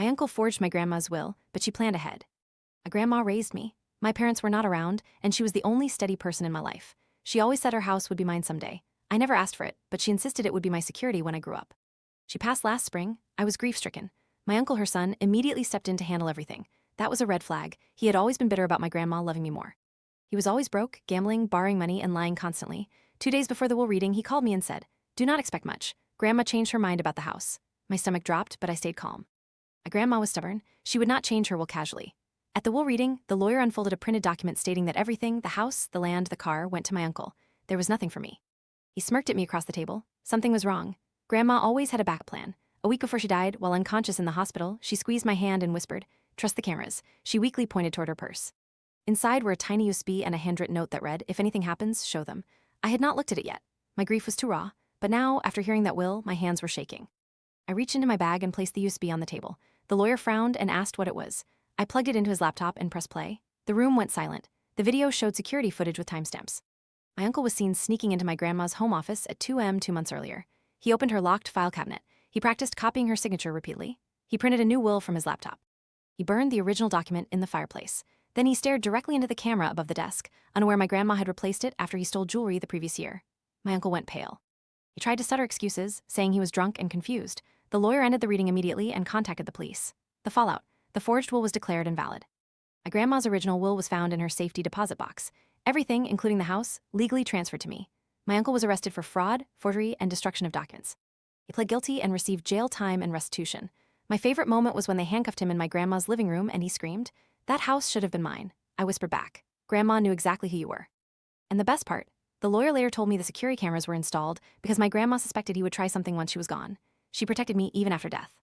My uncle forged my grandma's will, but she planned ahead. My grandma raised me. My parents were not around, and she was the only steady person in my life. She always said her house would be mine someday. I never asked for it, but she insisted it would be my security when I grew up. She passed last spring. I was grief-stricken. My uncle, her son, immediately stepped in to handle everything. That was a red flag. He had always been bitter about my grandma loving me more. He was always broke, gambling, borrowing money, and lying constantly. 2 days before the will reading, he called me and said, "Do not expect much. Grandma changed her mind about the house." My stomach dropped, but I stayed calm. My grandma was stubborn. She would not change her will casually. At the will reading, the lawyer unfolded a printed document stating that everything, the house, the land, the car, went to my uncle. There was nothing for me. He smirked at me across the table. Something was wrong. Grandma always had a backup plan. A week before she died, while unconscious in the hospital, she squeezed my hand and whispered, "Trust the cameras." She weakly pointed toward her purse. Inside were a tiny USB and a handwritten note that read, "If anything happens, show them." I had not looked at it yet. My grief was too raw, but now, after hearing that will, my hands were shaking. I reached into my bag and placed the USB on the table. The lawyer frowned and asked what it was. I plugged it into his laptop and pressed play. The room went silent. The video showed security footage with timestamps. My uncle was seen sneaking into my grandma's home office at 2 a.m. 2 months earlier. He opened her locked file cabinet. He practiced copying her signature repeatedly. He printed a new will from his laptop. He burned the original document in the fireplace. Then he stared directly into the camera above the desk, unaware my grandma had replaced it after he stole jewelry the previous year. My uncle went pale. He tried to stutter excuses, saying he was drunk and confused. The lawyer ended the reading immediately and contacted the police. The fallout: the forged will was declared invalid. My grandma's original will was found in her safety deposit box. Everything, including the house, legally transferred to me. My uncle was arrested for fraud, forgery, and destruction of documents. He pled guilty and received jail time and restitution. My favorite moment was when they handcuffed him in my grandma's living room and he screamed, "That house should have been mine." I whispered back, "Grandma knew exactly who you were." And the best part, the lawyer later told me the security cameras were installed because my grandma suspected he would try something once she was gone. She protected me even after death.